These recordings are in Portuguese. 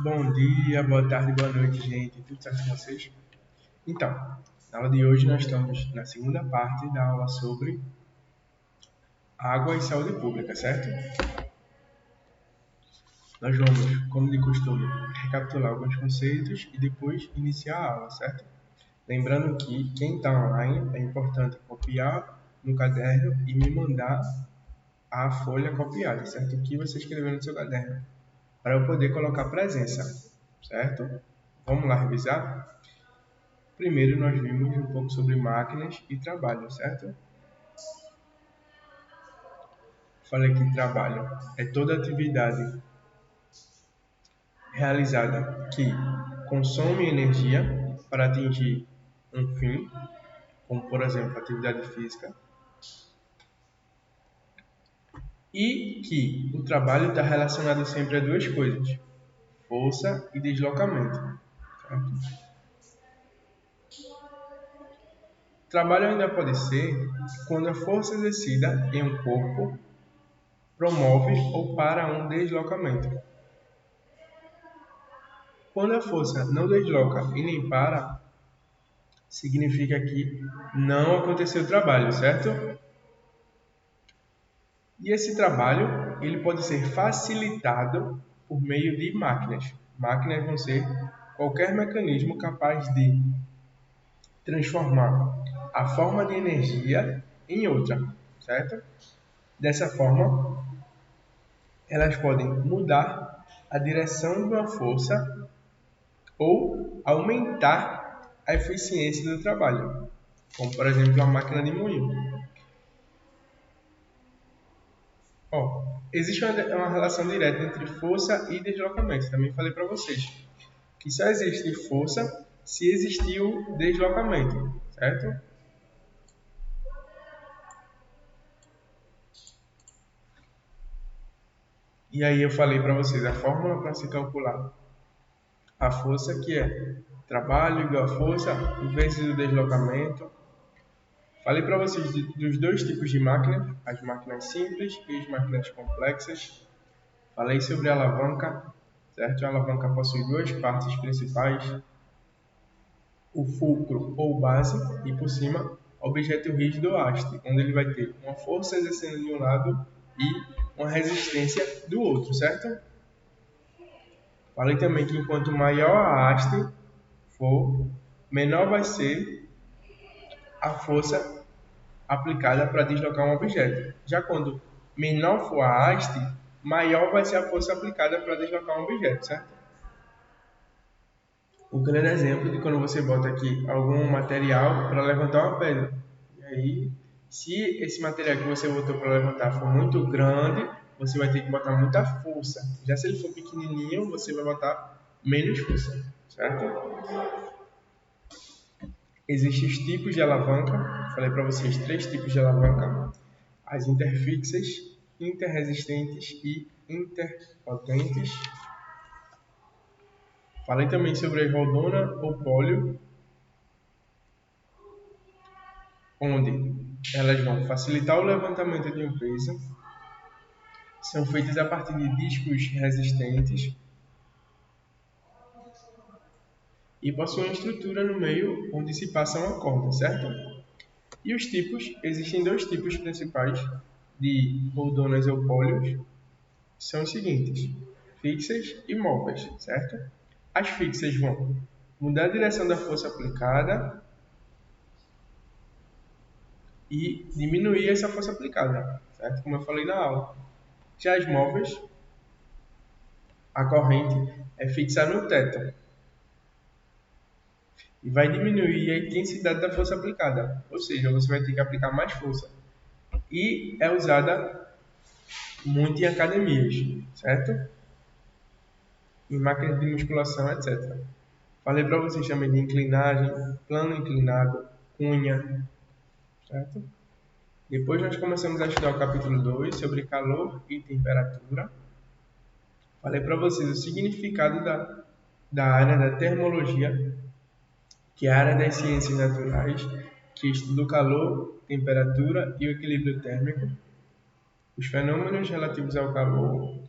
Bom dia, boa tarde, boa noite, gente. Tudo certo com vocês? Então, na aula de hoje nós estamos na segunda parte da aula sobre água e saúde pública, certo? Nós vamos, como de costume, recapitular alguns conceitos e depois iniciar a aula, certo? Lembrando que quem está online é importante copiar no caderno e me mandar a folha copiada, certo? O que você escreveu no seu caderno, para eu poder colocar presença, certo? Vamos lá revisar? Primeiro, nós vimos um pouco sobre máquinas e trabalho, certo? Falei que trabalho é toda atividade realizada que consome energia para atingir um fim, como por exemplo atividade física, e que o trabalho está relacionado sempre a duas coisas: força e deslocamento. Certo? Trabalho ainda pode ser quando a força exercida em um corpo promove ou para um deslocamento. Quando a força não desloca e nem para, significa que não aconteceu o trabalho, certo? E esse trabalho ele pode ser facilitado por meio de máquinas. Máquinas vão ser qualquer mecanismo capaz de transformar a forma de energia em outra, certo? Dessa forma, elas podem mudar a direção de uma força ou aumentar a eficiência do trabalho, como por exemplo a máquina de moinho. Existe uma relação direta entre força e deslocamento. Também falei para vocês que só existe força se existiu deslocamento, certo? E aí eu falei para vocês a fórmula para se calcular a força, que é trabalho igual a força vezes o deslocamento. Falei para vocês dos dois tipos de máquinas, as máquinas simples e as máquinas complexas. Falei sobre a alavanca, certo? A alavanca possui duas partes principais: o fulcro ou base e por cima objeto rígido ou haste, onde ele vai ter uma força exercendo de um lado e uma resistência do outro, certo? Falei também que enquanto maior a haste for, menor vai ser a força aplicada para deslocar um objeto. Já quando menor for a haste, maior vai ser a força aplicada para deslocar um objeto, certo? O grande exemplo de quando você bota aqui algum material para levantar uma pedra. E aí, se esse material que você botou para levantar for muito grande, você vai ter que botar muita força. Já se ele for pequenininho, você vai botar menos força, certo? Existem os tipos de alavanca. Falei para vocês três tipos de alavanca: as interfixas, interresistentes e interpotentes. Falei também sobre a roldona ou pólio, onde elas vão facilitar o levantamento de um peso, são feitas a partir de discos resistentes e possuem uma estrutura no meio onde se passa uma corda, certo? E os tipos, existem dois tipos principais de roldonas ou pólios, são os seguintes: fixas e móveis, certo? As fixas vão mudar a direção da força aplicada e diminuir essa força aplicada, certo? Como eu falei na aula. Já as móveis, a corrente é fixar no teto e vai diminuir a intensidade da força aplicada, ou seja, você vai ter que aplicar mais força. E é usada muito em academias, certo? Em máquinas de musculação, etc. Falei para vocês também de inclinagem, plano inclinado, cunha, certo? Depois nós começamos a estudar o capítulo 2 sobre calor e temperatura. Falei para vocês o significado da área da termologia, que é a área das ciências naturais, que estuda o calor, temperatura e o equilíbrio térmico, os fenômenos relativos ao calor,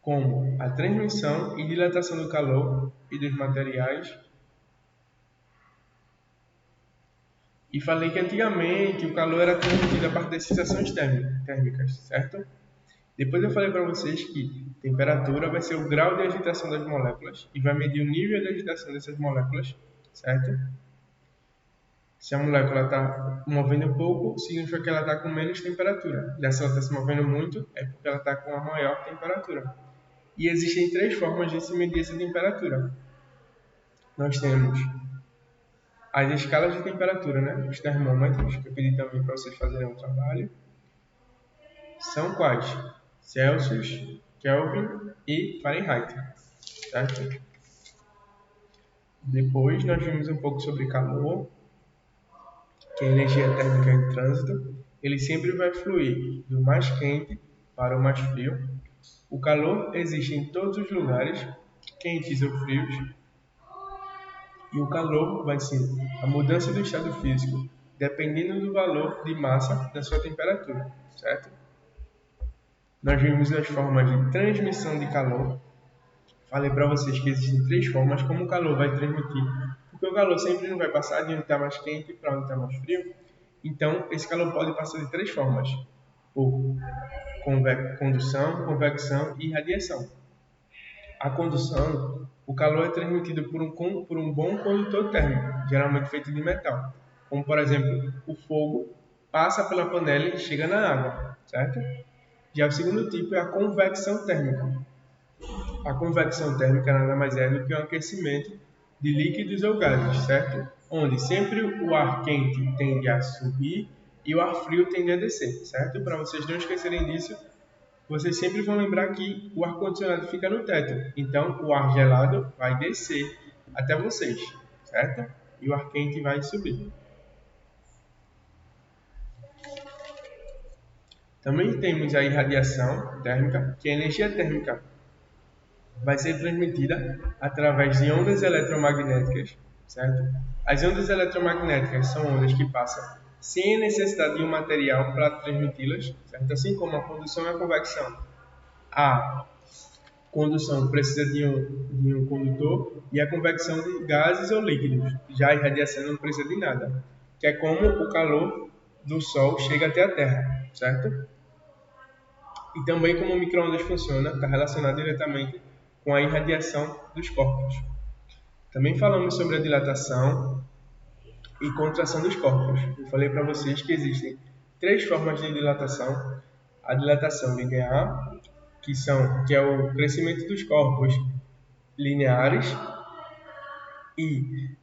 como a transmissão e dilatação do calor e dos materiais. E falei que antigamente o calor era transmitido a partir das sensações térmicas, certo? Depois eu falei para vocês que temperatura vai ser o grau de agitação das moléculas e vai medir o nível de agitação dessas moléculas, certo? Se a molécula está movendo pouco, significa que ela está com menos temperatura. Já se ela está se movendo muito, é porque ela está com uma maior temperatura. E existem 3 formas de se medir essa temperatura. Nós temos as escalas de temperatura, né? Os termômetros, que eu pedi também para vocês fazerem um trabalho. São quais? Celsius, Kelvin e Fahrenheit, certo? Depois nós vimos um pouco sobre calor, que é a energia térmica em trânsito. Ele sempre vai fluir do mais quente para o mais frio. O calor existe em todos os lugares, quentes ou frios. E o calor vai ser a mudança do estado físico, dependendo do valor de massa da sua temperatura, certo? Nós vimos as formas de transmissão de calor. Falei para vocês que existem 3 formas como o calor vai transmitir, porque o calor sempre não vai passar de onde está mais quente para onde está mais frio. Então, esse calor pode passar de 3 formas: por condução, convecção e radiação. A condução, o calor é transmitido por um bom condutor térmico, geralmente feito de metal, como por exemplo o fogo passa pela panela e chega na água, certo? Já o segundo tipo é a convecção térmica. A convecção térmica nada mais é do que um aquecimento de líquidos ou gases, certo? Onde sempre o ar quente tende a subir e o ar frio tende a descer, certo? Para vocês não esquecerem disso, vocês sempre vão lembrar que o ar-condicionado fica no teto, então o ar gelado vai descer até vocês, certo? E o ar quente vai subir. Também temos a irradiação térmica, que a energia térmica vai ser transmitida através de ondas eletromagnéticas, certo? As ondas eletromagnéticas são ondas que passam sem a necessidade de um material para transmiti-las, certo? Assim como a condução e a convecção. A condução precisa de um condutor e a convecção de gases ou líquidos. Já a irradiação não precisa de nada, que é como o calor do Sol chega até a Terra, certo? E também como o micro-ondas funciona, está relacionado diretamente com a irradiação dos corpos. Também falamos sobre a dilatação e contração dos corpos. Eu falei para vocês que existem 3 formas de dilatação. A dilatação linear, que é o crescimento dos corpos lineares, e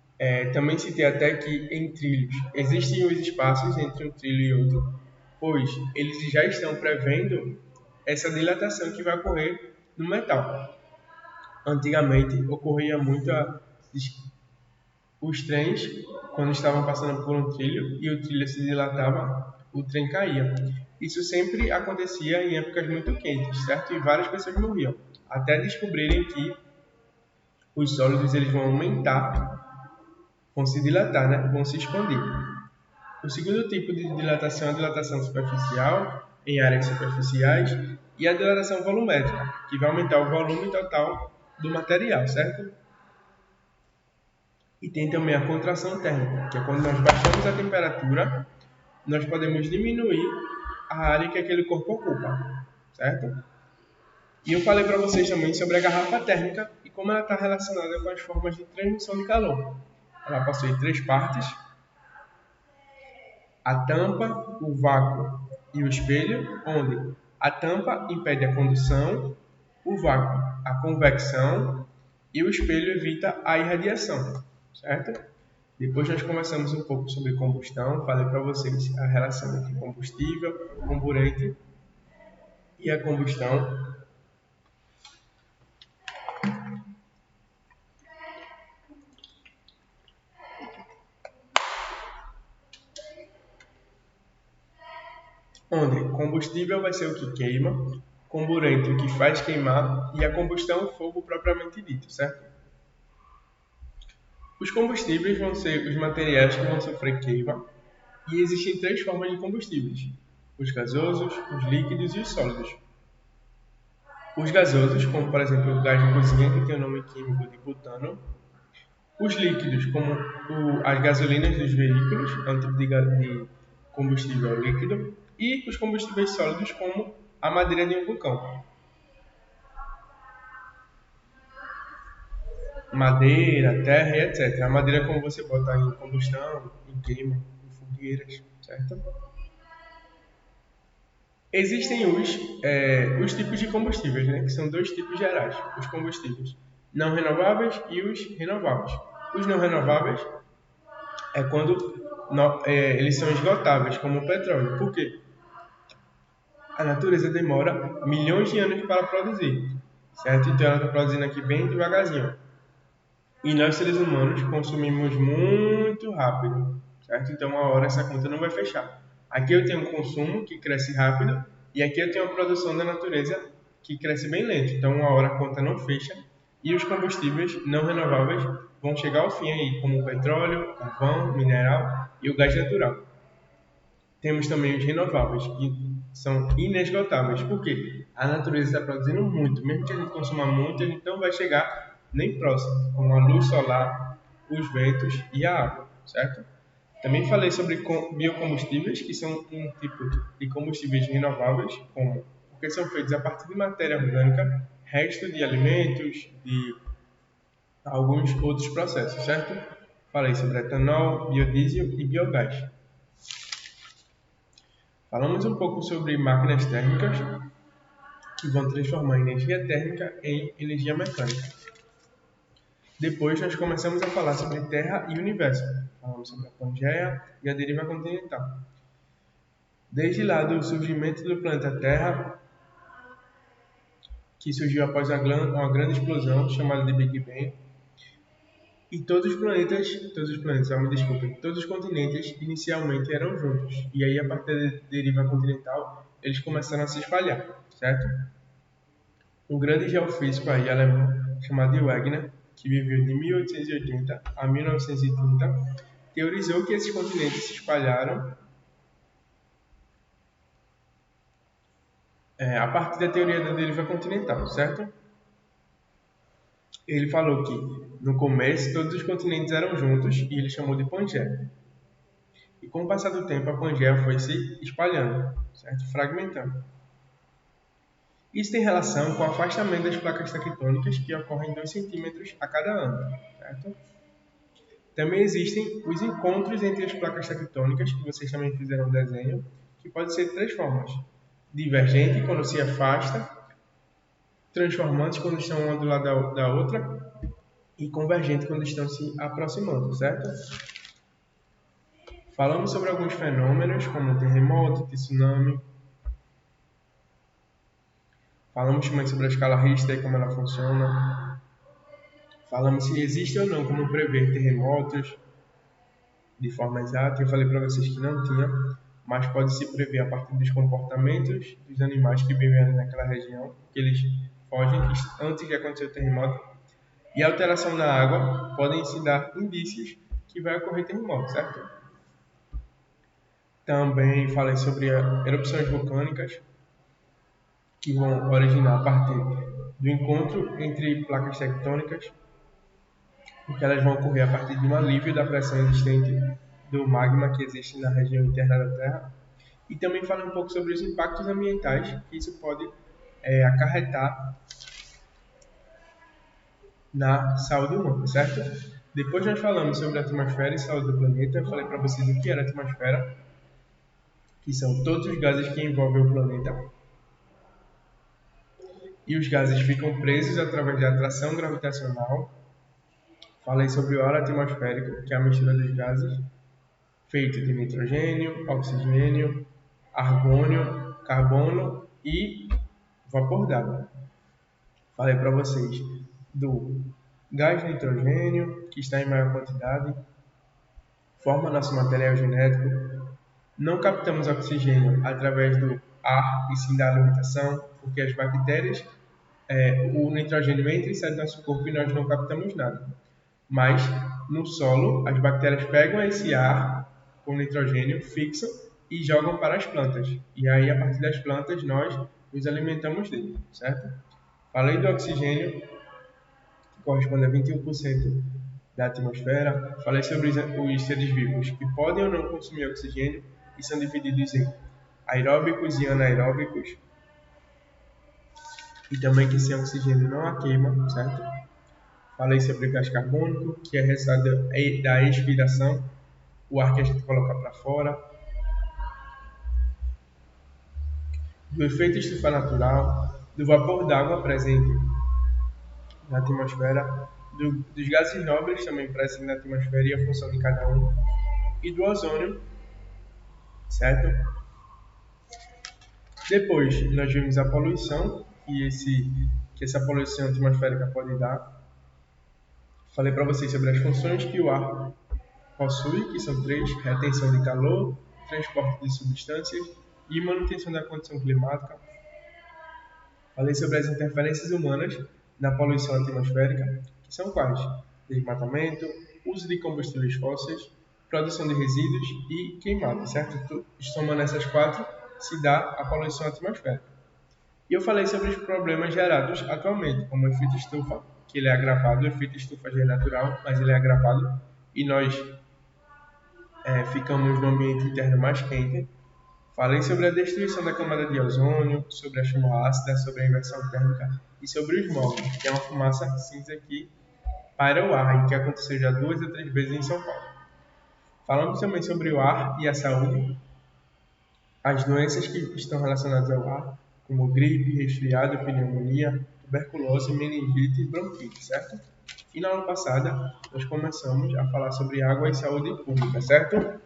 também citei até que em trilhos existem os espaços entre um trilho e outro, pois eles já estão prevendo essa dilatação que vai ocorrer no metal. Antigamente ocorria muito os trens, quando estavam passando por um trilho e o trilho se dilatava, o trem caía. Isso sempre acontecia em épocas muito quentes, certo? E várias pessoas morriam, até descobrirem que os sólidos eles vão aumentar, vão se dilatar, né? Vão se expandir. O segundo tipo de dilatação é a dilatação superficial, em áreas superficiais, e a dilatação volumétrica, que vai aumentar o volume total do material, certo? E tem também a contração térmica, que é quando nós baixamos a temperatura, nós podemos diminuir a área que aquele corpo ocupa, certo? E eu falei para vocês também sobre a garrafa térmica e como ela está relacionada com as formas de transmissão de calor. Ela possui 3 partes: a tampa, o vácuo e o espelho, onde a tampa impede a condução, o vácuo a convecção e o espelho evita a irradiação, certo? Depois nós conversamos um pouco sobre combustão, falei para vocês a relação entre combustível, comburente e a combustão. Onde combustível vai ser o que queima, comburente o que faz queimar e a combustão o fogo propriamente dito, certo? Os combustíveis vão ser os materiais que vão sofrer queima e existem 3 formas de combustíveis: os gasosos, os líquidos e os sólidos. Os gasosos, como por exemplo o gás de cozinha, que tem o nome químico de butano. Os líquidos, como as gasolinas dos veículos, é um tipo de combustível líquido. E os combustíveis sólidos, como a madeira de um vulcão. Madeira, terra e etc. A madeira é como você bota em combustão, em queima, em fogueiras, certo? Existem os tipos de combustíveis, né? Que são dois tipos gerais. Os combustíveis não renováveis e os renováveis. Os não renováveis é quando eles são esgotáveis, como o petróleo. Por quê? A natureza demora milhões de anos para produzir, certo? Então ela está produzindo aqui bem devagarzinho. E nós, seres humanos, consumimos muito rápido, certo? Então, uma hora essa conta não vai fechar. Aqui eu tenho um consumo que cresce rápido e aqui eu tenho a produção da natureza que cresce bem lento. Então, uma hora a conta não fecha e os combustíveis não renováveis vão chegar ao fim aí, como o petróleo, carvão, mineral e o gás natural. Temos também os renováveis, que são inesgotáveis. Por quê? A natureza está produzindo muito. Mesmo que a gente consuma muito, a gente não vai chegar nem próximo, como a luz solar, os ventos e a água, certo? Também falei sobre biocombustíveis, que são um tipo de combustíveis renováveis, porque são feitos a partir de matéria orgânica, resto de alimentos, de alguns outros processos, certo? Falei sobre etanol, biodiesel e biogás. Falamos um pouco sobre máquinas térmicas que vão transformar energia térmica em energia mecânica. Depois nós começamos a falar sobre Terra e Universo. Falamos sobre a Pangeia e a deriva continental. Desde lá do surgimento do planeta Terra, que surgiu após uma grande explosão chamada de Big Bang, e todos os continentes inicialmente eram juntos. E aí, a partir da deriva continental, eles começaram a se espalhar, certo? Um grande geofísico aí alemão chamado Wegener, que viveu de 1880 a 1930, teorizou que esses continentes se espalharam a partir da teoria da deriva continental, certo? Ele falou que no começo todos os continentes eram juntos e ele chamou de Pangeia. E com o passar do tempo a Pangeia foi se espalhando, certo? Fragmentando. Isso tem relação com o afastamento das placas tectônicas que ocorrem 2 centímetros a cada ano, certo? Também existem os encontros entre as placas tectônicas, que vocês também fizeram um desenho, que pode ser de 3 formas. Divergente, quando se afasta, transformantes, quando estão uma do lado da outra, e convergente, quando estão se aproximando, certo? Falamos sobre alguns fenômenos, como terremoto, tsunami. Falamos também sobre a escala Richter e como ela funciona. Falamos se existe ou não como prever terremotos de forma exata. Eu falei para vocês que não tinha, mas pode-se prever a partir dos comportamentos dos animais que vivem ali naquela região, que eles fogem antes de acontecer o terremoto. E a alteração na água podem se dar indícios que vai ocorrer terremoto, certo? Também falei sobre erupções vulcânicas, que vão originar a partir do encontro entre placas tectônicas, porque elas vão ocorrer a partir de um alívio da pressão existente do magma que existe na região interna da Terra. E também falei um pouco sobre os impactos ambientais que isso pode acarretar na saúde humana, certo? Depois nós falamos sobre a atmosfera e saúde do planeta. Eu falei para vocês o que era a atmosfera, que são todos os gases que envolvem o planeta. E os gases ficam presos através da atração gravitacional. Falei sobre o ar atmosférico, que é a mistura dos gases, feito de nitrogênio, oxigênio, argônio, carbono e vapor d'água. Falei para vocês do gás nitrogênio, que está em maior quantidade, forma nosso material genético. Não captamos oxigênio através do ar e sim da alimentação, porque as bactérias, o nitrogênio entra e sai do nosso corpo e nós não captamos nada. Mas no solo, as bactérias pegam esse ar com nitrogênio, fixam e jogam para as plantas. E aí, a partir das plantas, nós nos alimentamos dele, certo? Falei do oxigênio, que corresponde a 21% da atmosfera. Falei sobre os seres vivos que podem ou não consumir oxigênio e são divididos em aeróbicos e anaeróbicos. E também que sem oxigênio não há queima, certo? Falei sobre gás carbônico, que é resultado da expiração, o ar que a gente coloca para fora. Do efeito estufa natural, do vapor d'água presente na atmosfera, dos gases nobres também presentes na atmosfera e a função de cada um, e do ozônio, certo? Depois, nós vimos a poluição que essa poluição atmosférica pode dar. Falei para vocês sobre as funções que o ar possui, que são 3: retenção de calor, transporte de substâncias e manutenção da condição climática. Falei sobre as interferências humanas na poluição atmosférica, que são quais? Desmatamento, uso de combustíveis fósseis, produção de resíduos e queimada, certo? Somando essas 4, se dá a poluição atmosférica. E eu falei sobre os problemas gerados atualmente, como o efeito estufa, que ele é agravado. O efeito estufa já é natural, mas ele é agravado e nós ficamos no ambiente interno mais quente. Falei sobre a destruição da camada de ozônio, sobre a chuva ácida, sobre a inversão térmica e sobre o smog, que é uma fumaça cinza que paira o ar e que aconteceu já 2 a 3 vezes em São Paulo. Falamos também sobre o ar e a saúde, as doenças que estão relacionadas ao ar, como gripe, resfriado, pneumonia, tuberculose, meningite e bronquite, certo? E na aula passada, nós começamos a falar sobre água e saúde pública, certo?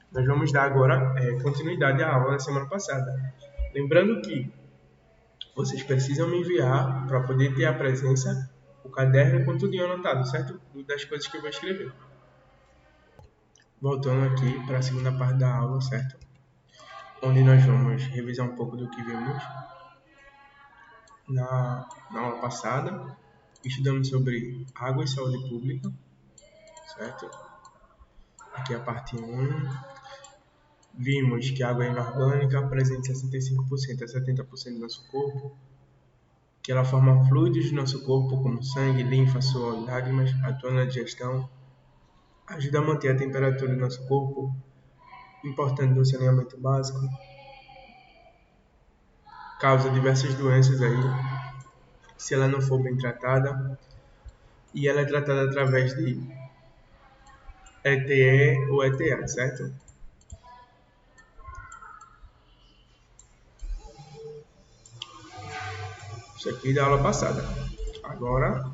Nós vamos dar agora continuidade à aula da semana passada. Lembrando que vocês precisam me enviar, para poder ter a presença, o caderno com tudo anotado, certo? Das coisas que eu vou escrever. Voltando aqui para a segunda parte da aula, certo? Onde nós vamos revisar um pouco do que vimos na aula passada. Estudamos sobre água e saúde pública, certo? Aqui é a parte 1. Vimos que a água é inorgânica, presente 65% a 70% do nosso corpo, que ela forma fluidos do nosso corpo, como sangue, linfa, suor e lágrimas, atua na digestão, ajuda a manter a temperatura do nosso corpo, importante no saneamento básico, causa diversas doenças aí, se ela não for bem tratada, e ela é tratada através de ETE ou ETA, certo? Isso aqui da aula passada. Agora,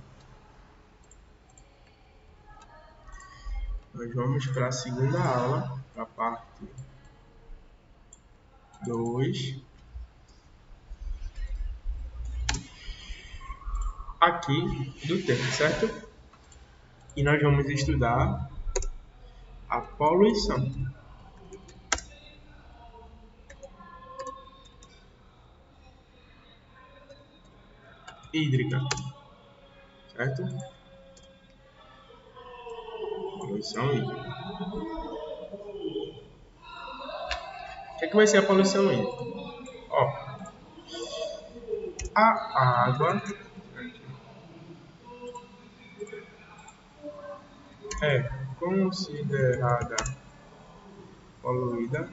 nós vamos para a segunda aula, para a parte 2. Aqui do tema, certo? E nós vamos estudar a poluição. Hídrica, certo? Poluição hídrica. O que vai ser a poluição hídrica? Ó, a água é considerada poluída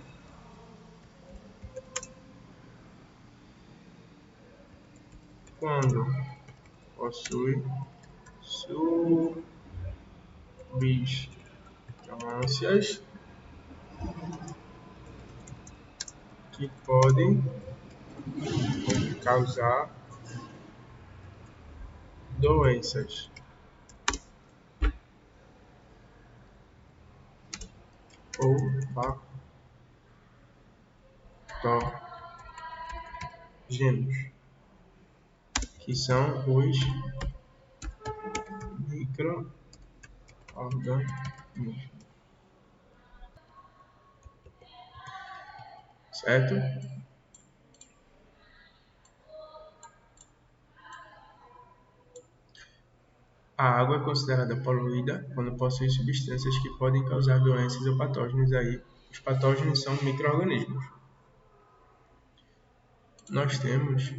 quando possui substâncias que podem causar doenças ou patógenos, que são os micro-organismos, certo? A água é considerada poluída quando possui substâncias que podem causar doenças ou patógenos. Aí, os patógenos são micro-organismos. Nós temos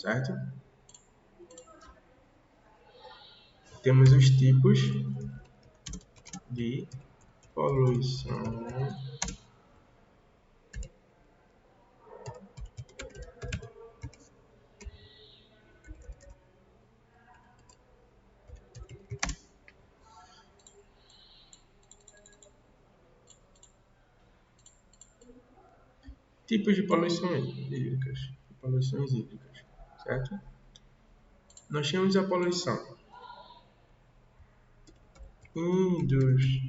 certo? Temos os tipos de poluição tipos de poluições hídricas, certo? Nós temos a poluição industrial,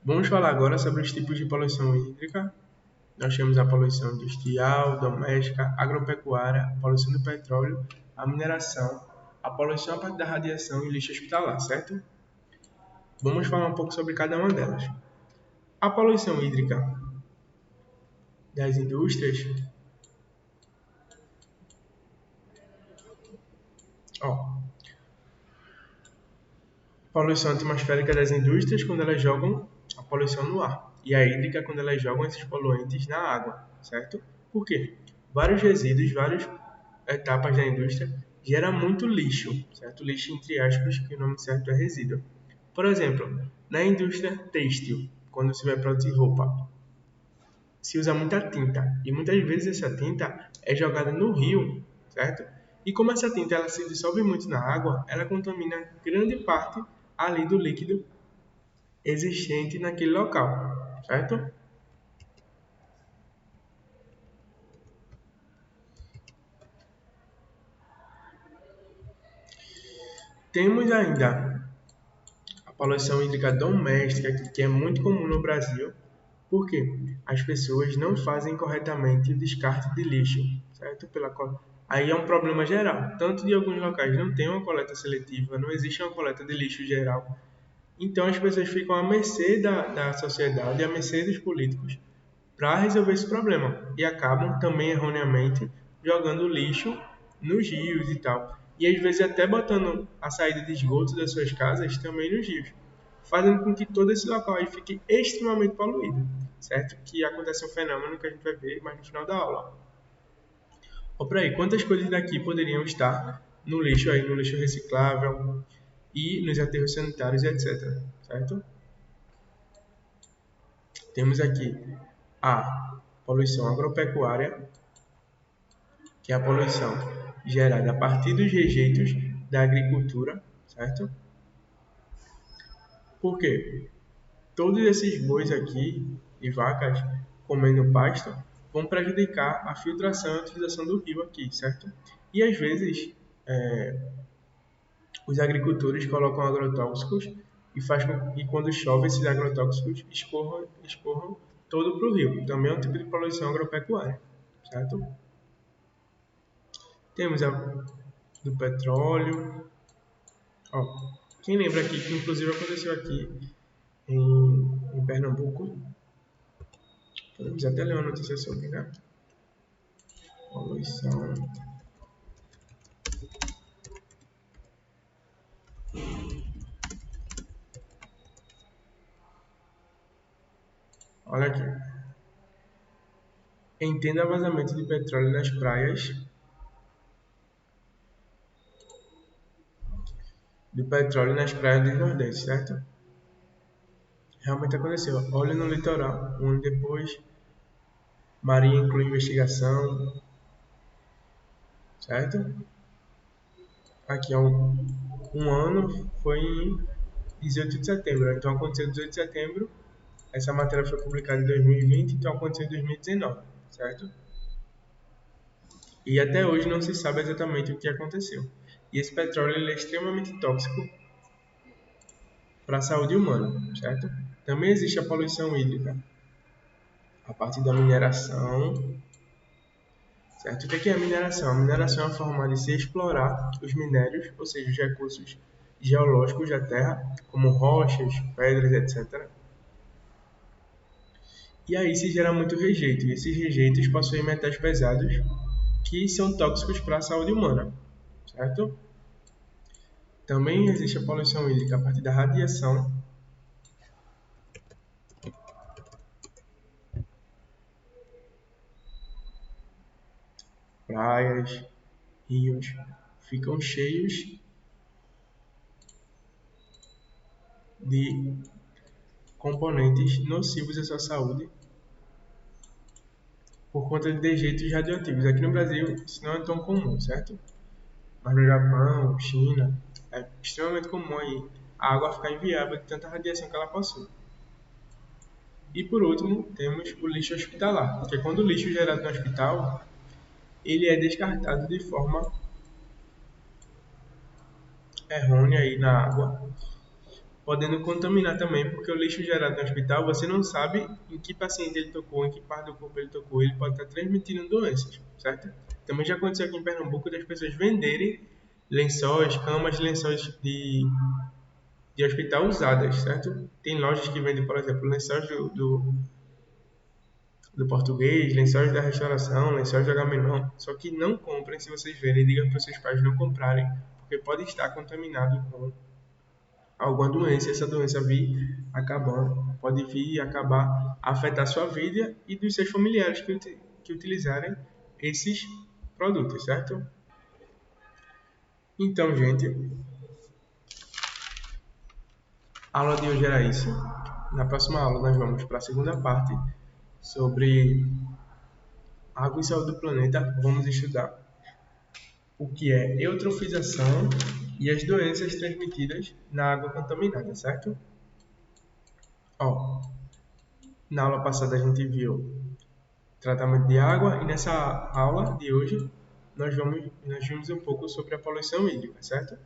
vamos falar agora sobre os tipos de poluição hídrica. Nós temos a poluição industrial, doméstica, agropecuária, a poluição do petróleo, a mineração, a poluição a partir da radiação e lixo hospitalar, certo? Vamos falar um pouco sobre cada uma delas. A poluição hídrica das indústrias, poluição atmosférica das indústrias quando elas jogam a poluição no ar, e a hídrica quando elas jogam esses poluentes na água, certo? Por quê? Vários resíduos, várias etapas da indústria geram muito lixo, certo? Lixo entre aspas, que o nome certo é resíduo. Por exemplo, na indústria têxtil, quando se vai produzir roupa, se usa muita tinta, e muitas vezes essa tinta é jogada no rio, certo? E como essa tinta ela se dissolve muito na água, ela contamina grande parte ali do líquido existente naquele local, certo? Temos ainda a poluição hídrica doméstica, que é muito comum no Brasil, porque as pessoas não fazem corretamente o descarte de lixo, certo? Aí é um problema geral. Tanto de alguns locais não tem uma coleta seletiva, não existe uma coleta de lixo geral. Então as pessoas ficam à mercê da sociedade, à mercê dos políticos para resolver esse problema e acabam também erroneamente jogando lixo nos rios e tal. E às vezes até botando a saída de esgoto das suas casas também nos rios, fazendo com que todo esse local aí fique extremamente poluído, certo? Que acontece um fenômeno que a gente vai ver mais no final da aula. Olha para aí, quantas coisas daqui poderiam estar no lixo aí, no lixo reciclável e nos aterros sanitários, etc, certo? Temos aqui a poluição agropecuária, que é a poluição gerada a partir dos rejeitos da agricultura, certo? Por quê? Todos esses bois aqui e vacas comendo pasto vão prejudicar a filtração e a utilização do rio aqui, certo? E às vezes os agricultores colocam agrotóxicos e faz com que quando chove esses agrotóxicos escorram todo para o rio. Também é um tipo de poluição agropecuária, certo? Temos a do petróleo. Quem lembra aqui que inclusive aconteceu aqui em Pernambuco? Podemos até ler uma notícia sobre, né? Poluição. Olha aqui. Entenda vazamento de petróleo nas praias do Nordeste, certo? Realmente aconteceu. Olha no litoral. Um ano depois, Marinha inclui investigação, certo? Aqui há um ano, foi em 18 de setembro. Então aconteceu em 18 de setembro. Essa matéria foi publicada em 2020, então aconteceu em 2019, certo? E até hoje não se sabe exatamente o que aconteceu. E esse petróleo ele é extremamente tóxico para a saúde humana, certo? Também existe a poluição hídrica, a partir da mineração, certo? O que é a mineração? A mineração é a forma de se explorar os minérios, ou seja, os recursos geológicos da Terra, como rochas, pedras, etc. E aí se gera muito rejeito, e esses rejeitos possuem metais pesados que são tóxicos para a saúde humana, certo? Também existe a poluição hídrica a partir da radiação, praias, rios ficam cheios de componentes nocivos à sua saúde por conta de dejeitos radioativos. Aqui no Brasil isso não é tão comum, certo? Mas no Japão, China, é extremamente comum aí a água ficar inviável de tanta radiação que ela possui. E por último, temos o lixo hospitalar, porque quando o lixo gerado no hospital, ele é descartado de forma errônea aí na água, podendo contaminar também, porque o lixo gerado no hospital, você não sabe em que paciente ele tocou, em que parte do corpo ele tocou, ele pode estar transmitindo doenças, certo? Também já aconteceu aqui em Pernambuco das pessoas venderem lençóis, camas, lençóis de hospital usadas, certo? Tem lojas que vendem, por exemplo, lençóis do português, lençóis da restauração, lençóis da Agamenon, só que não comprem se vocês verem, digam para os seus pais não comprarem, porque pode estar contaminado com alguma doença, essa doença vir acabando, pode vir acabar afetar a sua vida e dos seus familiares que utilizarem esses produtos, certo? Então, gente, a aula de hoje era isso. Na próxima aula nós vamos para a segunda parte sobre água e saúde do planeta. Vamos estudar o que é eutrofização e as doenças transmitidas na água contaminada, certo? Ó, na aula passada a gente viu tratamento de água, e nessa aula de hoje nós vimos um pouco sobre a poluição hídrica, certo?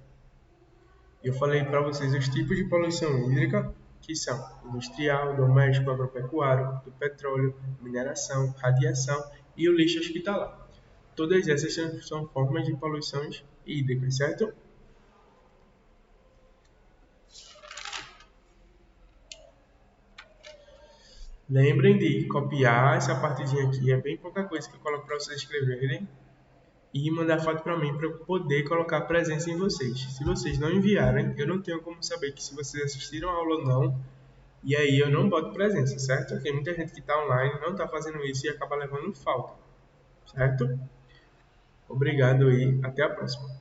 Eu falei para vocês os tipos de poluição hídrica, que são industrial, doméstico, agropecuário, do petróleo, mineração, radiação e o lixo hospitalar. Todas essas são formas de poluições hídricas, certo? Lembrem de copiar essa partezinha aqui, é bem pouca coisa que eu coloco para vocês escreverem, e mandar foto para mim para eu poder colocar presença em vocês. Se vocês não enviarem, eu não tenho como saber que se vocês assistiram a aula ou não, e aí eu não boto presença, certo? Tem muita gente que está online, não está fazendo isso e acaba levando falta, certo? Obrigado e até a próxima.